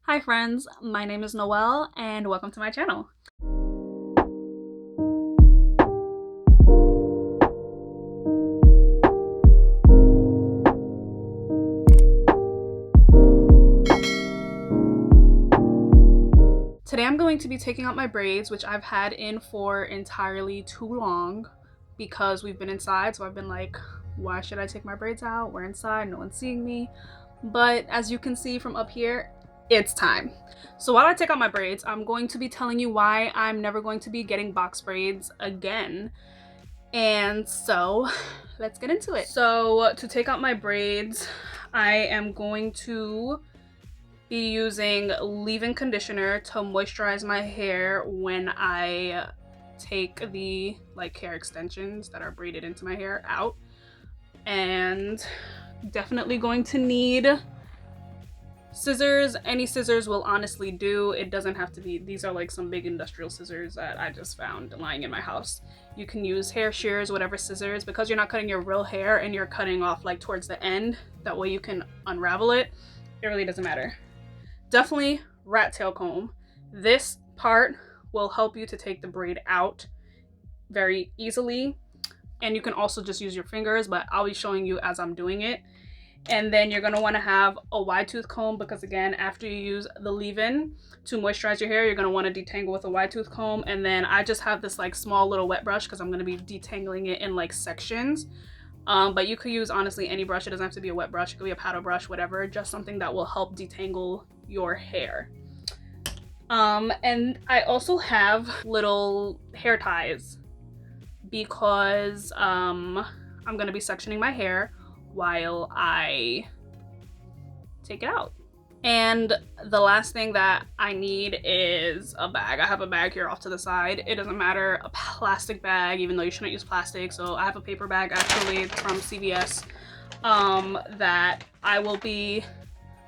Hi friends, my name is Noelle and welcome to my channel. Today I'm going to be taking out my braids, which I've had in for entirely too long because we've been inside. So I've been like, why should I take my braids out? We're inside, no one's seeing me. But as you can see from up here, it's time. So while I take out my braids, I'm going to be telling you why I'm never going to be getting box braids again. And so let's get into it. So to take out my braids, I am going to be using leave-in conditioner to moisturize my hair when I take the hair extensions that are braided into my hair out. And definitely going to need scissors. Any scissors will honestly do. It doesn't have to be, these are like some big industrial scissors that I just found lying in my house. You can use hair shears, whatever scissors, because you're not cutting your real hair and you're cutting off like towards the end. That way you can unravel it. It really doesn't matter. Definitely rat tail comb. This part will help you to take the braid out very easily. And you can also just use your fingers, but I'll be showing you as I'm doing it. And then you're going to want to have a wide tooth comb because again, after you use the leave-in to moisturize your hair, you're going to want to detangle with a wide tooth comb. And then I just have this like small little wet brush because I'm going to be detangling it in like sections. But you could use honestly any brush. It doesn't have to be a wet brush. It could be a paddle brush, whatever. Just something that will help detangle your hair. And I also have little hair ties because I'm going to be sectioning my hair while I take it out. And the last thing that I need is a bag. I have a bag here off to the side. It doesn't matter, a plastic bag, even though you shouldn't use plastic. So I have a paper bag actually from CVS that I will be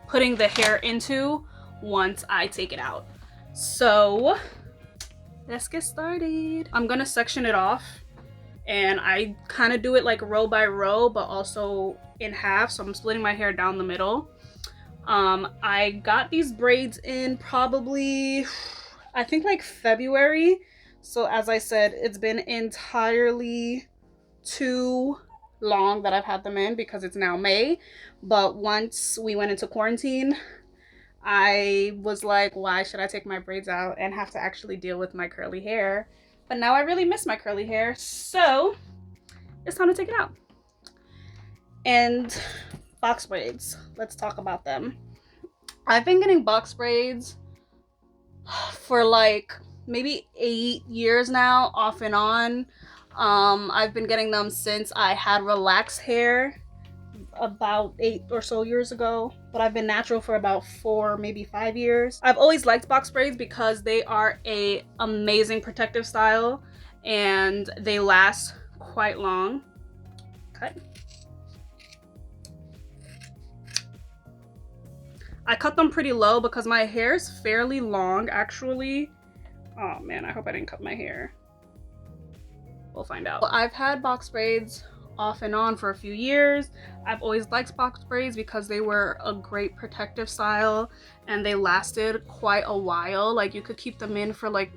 putting the hair into once I take it out. So let's get started. I'm gonna section it off. And I kind of do it like row by row, but also in half. So I'm splitting my hair down the middle. I got these braids in probably, I think like February. So as I said, it's been entirely too long that I've had them in because it's now May. But once we went into quarantine, I was like, why should I take my braids out and have to actually deal with my curly hair? But now I really miss my curly hair, so it's time to take it out. And box braids, let's talk about them. I've been getting box braids for like maybe 8 years now, off and on. I've been getting them since I had relaxed hair about 8 or so years ago, but I've been natural for about 4, maybe 5 years. I've always liked box braids because they are a amazing protective style and they last quite long. Cut. I cut them pretty low because my hair is fairly long actually. Oh man, I hope I didn't cut my hair. We'll find out. I've had box braids off and on for a few years. I've always liked box braids because they were a great protective style and they lasted quite a while. Like you could keep them in for like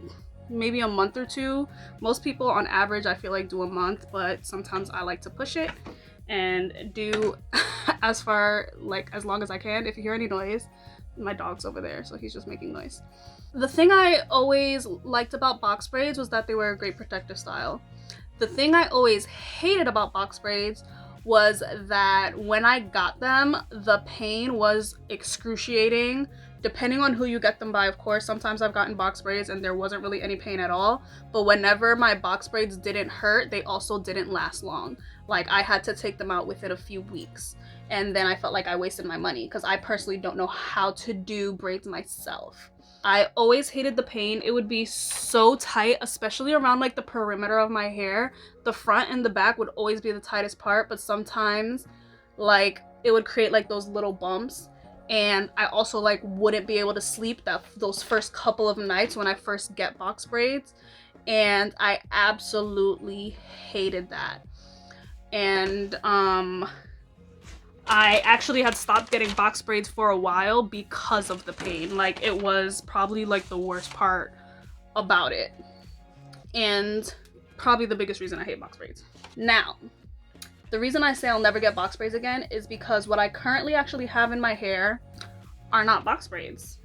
maybe a month or two. Most people on average I feel like do a month, but sometimes I like to push it and do as long as I can. If you hear any noise, my dog's over there, so he's just making noise. The thing I always liked about box braids was that they were a great protective style. The thing I always hated about box braids was that when I got them, the pain was excruciating. Depending on who you get them by, of course. Sometimes I've gotten box braids and there wasn't really any pain at all. But whenever my box braids didn't hurt, they also didn't last long. Like I had to take them out within a few weeks. And then I felt like I wasted my money because I personally don't know how to do braids myself. I always hated the pain. It would be so tight, especially around like the perimeter of my hair. The front and the back would always be the tightest part, but sometimes like it would create like those little bumps. And I also like wouldn't be able to sleep those first couple of nights when I first get box braids. And I absolutely hated that. And I actually had stopped getting box braids for a while because of the pain. Like, it was probably like the worst part about it, and probably the biggest reason I hate box braids. Now, the reason I say I'll never get box braids again is because what I currently actually have in my hair are not box braids.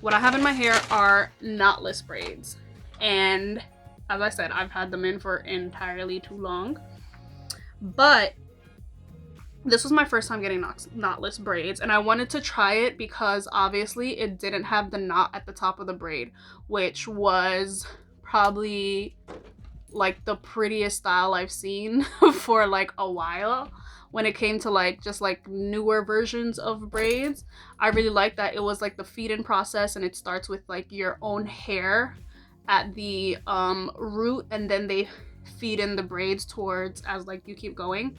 What I have in my hair are knotless braids, and as I said, I've had them in for entirely too long. But this was my first time getting knotless braids, and I wanted to try it because obviously it didn't have the knot at the top of the braid, which was probably like the prettiest style I've seen for like a while. When it came to like just like newer versions of braids, I really liked that it was like the feed-in process, and it starts with like your own hair at the root, and then they feed in the braids towards as like you keep going.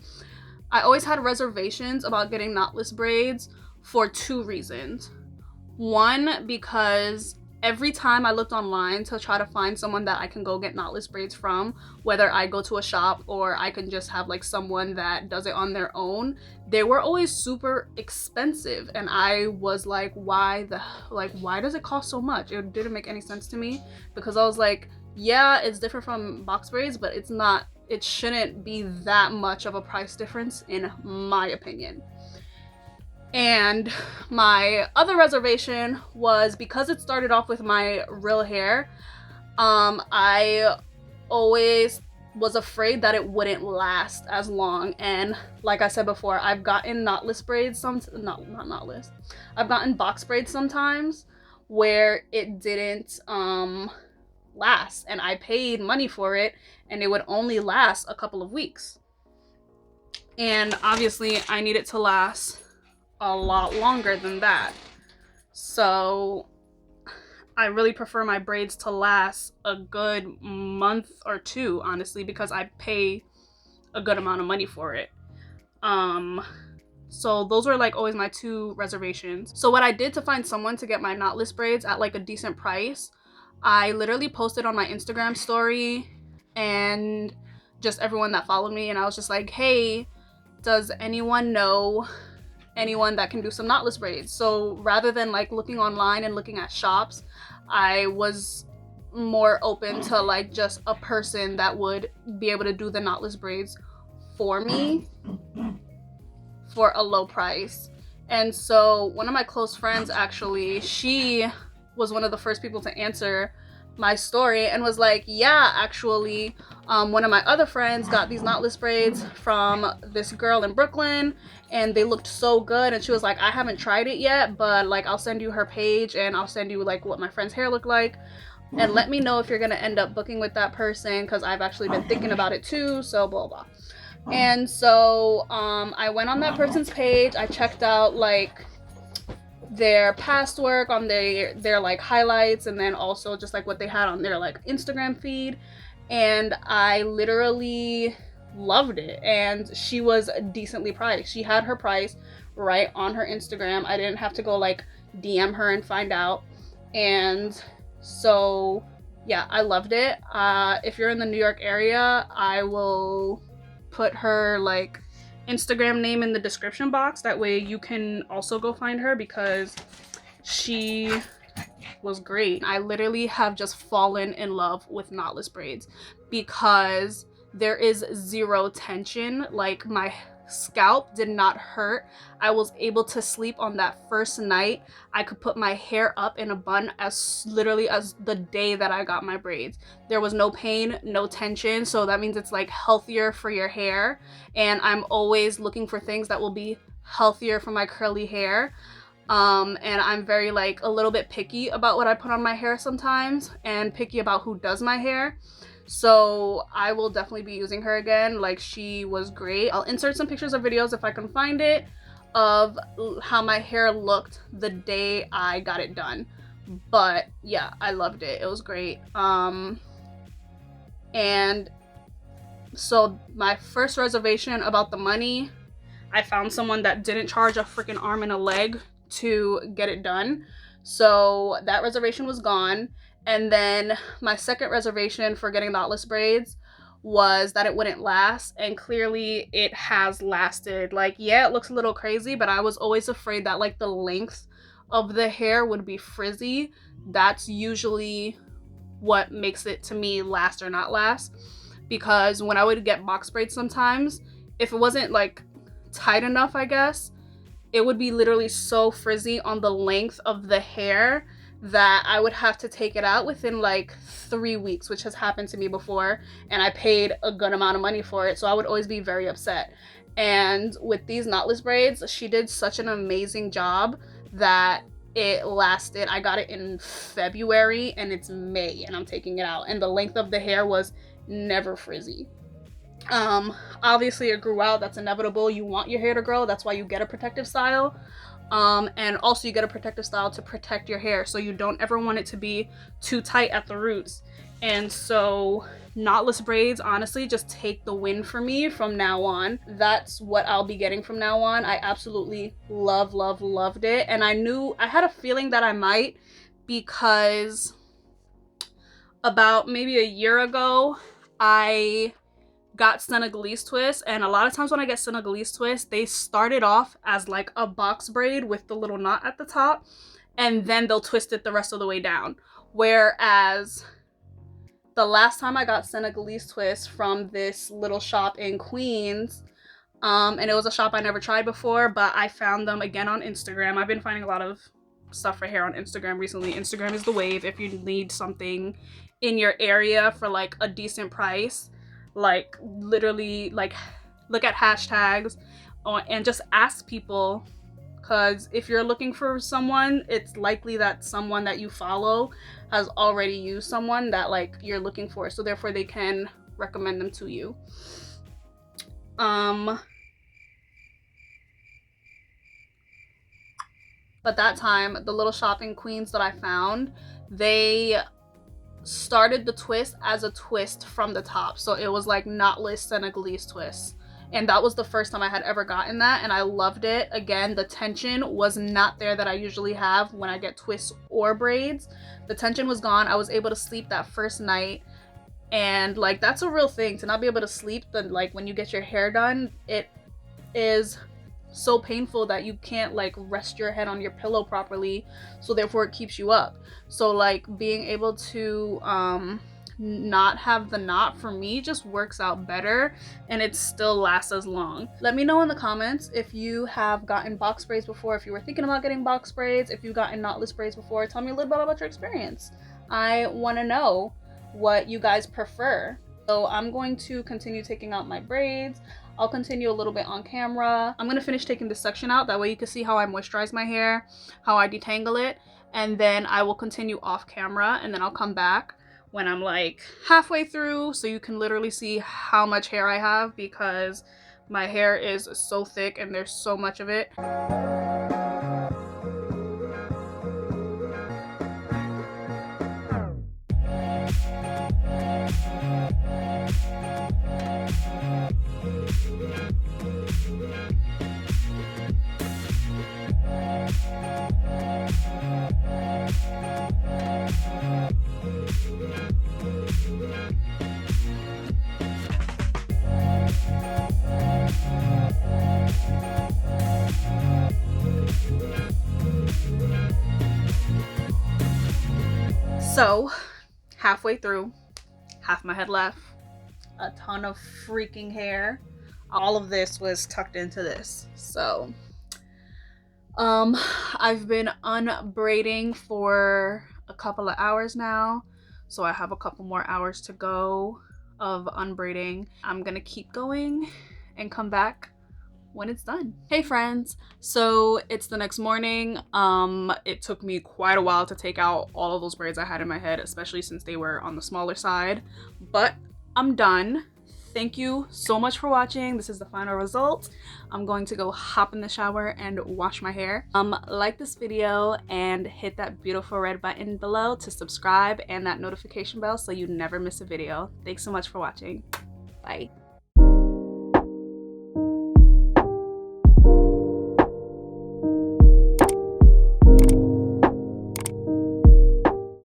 I always had reservations about getting knotless braids for two reasons. One, because every time I looked online to try to find someone that I can go get knotless braids from, whether I go to a shop or I can just have like someone that does it on their own, they were always super expensive. And I was like, why does it cost so much? It didn't make any sense to me, because I was like, yeah, it's different from box braids, but it shouldn't be that much of a price difference in my opinion. And my other reservation was because it started off with my real hair, I always was afraid that it wouldn't last as long. And like I said before, I've gotten knotless braids not knotless. I've gotten box braids sometimes where it didn't last, and I paid money for it and it would only last a couple of weeks. And obviously I need it to last a lot longer than that. So I really prefer my braids to last a good month or two, honestly, because I pay a good amount of money for it. So those were like always my two reservations. So what I did to find someone to get my knotless braids at like a decent price, I literally posted on my Instagram story and just everyone that followed me, and I was just like, hey, does anyone know anyone that can do some knotless braids? So rather than like looking online and looking at shops, I was more open to like just a person that would be able to do the knotless braids for me for a low price. And so one of my close friends, actually, she was one of the first people to answer my story and was like, yeah, actually, one of my other friends got these knotless braids from this girl in Brooklyn and they looked so good. And she was like, I haven't tried it yet, but like I'll send you her page and I'll send you like what my friend's hair looked like, and let me know if you're gonna end up booking with that person, because I've actually been thinking about it too, so blah blah. And so I went on that person's page, I checked out like their past work on their like highlights, and then also just like what they had on their like Instagram feed, and I literally loved it. And she was decently priced. She had her price right on her Instagram. I didn't have to go like DM her and find out. And so yeah, I loved it. If you're in the New York area, I will put her like Instagram name in the description box. That way you can also go find her, because she was great. I literally have just fallen in love with knotless braids because there is zero tension. Like, my scalp did not hurt. I was able to sleep on that first night. I could put my hair up in a bun as literally as the day that I got my braids. There was no pain, no tension, so that means it's like healthier for your hair, and I'm always looking for things that will be healthier for my curly hair. And I'm very like a little bit picky about what I put on my hair sometimes, and picky about who does my hair. So I will definitely be using her again. Like, she was great. I'll insert some pictures or videos if I can find it of how my hair looked the day I got it done. But yeah, I loved it. It was great. And so my first reservation about the money, I found someone that didn't charge a freaking arm and a leg to get it done. So that reservation was gone. And then my second reservation for getting knotless braids was that it wouldn't last, and clearly it has lasted. Like, yeah, it looks a little crazy, but I was always afraid that like the length of the hair would be frizzy. That's usually what makes it, to me, last or not last, because when I would get box braids sometimes, if it wasn't like tight enough, I guess, it would be literally so frizzy on the length of the hair that I would have to take it out within like 3 weeks, which has happened to me before, and I paid a good amount of money for it, so I would always be very upset. And with these knotless braids, she did such an amazing job that it lasted. I got it in February and it's May and I'm taking it out, and the length of the hair was never frizzy. Obviously it grew out, that's inevitable. You want your hair to grow, that's why you get a protective style. And also you get a protective style to protect your hair, so you don't ever want it to be too tight at the roots. And so knotless braids honestly just take the win for me from now on. That's what I'll be getting from now on. I absolutely loved it, and I had a feeling that I might, because about maybe a year ago I got Senegalese twists, and a lot of times when I get Senegalese twists, they started off as like a box braid with the little knot at the top, and then they'll twist it the rest of the way down. Whereas the last time I got Senegalese twists from this little shop in Queens, and it was a shop I never tried before, but I found them again on Instagram. I've been finding a lot of stuff for hair on Instagram recently. Instagram is the wave if you need something in your area for like a decent price. Like, literally, like, look at hashtags and just ask people, because if you're looking for someone, it's likely that someone that you follow has already used someone that like you're looking for, so therefore they can recommend them to you. But that time, the little shop in Queens that I found, they started the twist as a twist from the top, so it was like knotless Senegalese twists, and that was the first time I had ever gotten that, and I loved it. Again, the tension was not there that I usually have when I get twists or braids. The tension was gone. I was able to sleep that first night, and like, that's a real thing, to not be able to sleep. Then like when you get your hair done, it is so painful that you can't like rest your head on your pillow properly, so therefore it keeps you up. So like being able to not have the knot, for me, just works out better, and it still lasts as long. Let me know in the comments if you have gotten box braids before, if you were thinking about getting box braids, if you've gotten knotless braids before. Tell me a little bit about your experience. I want to know what you guys prefer. So I'm going to continue taking out my braids. I'll continue a little bit on camera. I'm gonna finish taking this section out, that way you can see how I moisturize my hair, how I detangle it, and then I will continue off camera, and then I'll come back when I'm like halfway through, so you can literally see how much hair I have, because my hair is so thick and there's so much of it. So halfway through, half my head left, a ton of freaking hair. All of this was tucked into this. So I've been unbraiding for a couple of hours now, so I have a couple more hours to go of unbraiding. I'm gonna keep going and come back when it's done. Hey friends, so it's the next morning. It took me quite a while to take out all of those braids I had in my head, especially since they were on the smaller side, but I'm done. Thank you so much for watching. This is the final result. I'm going to go hop in the shower and wash my hair. Like this video and hit that beautiful red button below to subscribe, and that notification bell so you never miss a video. Thanks so much for watching. Bye.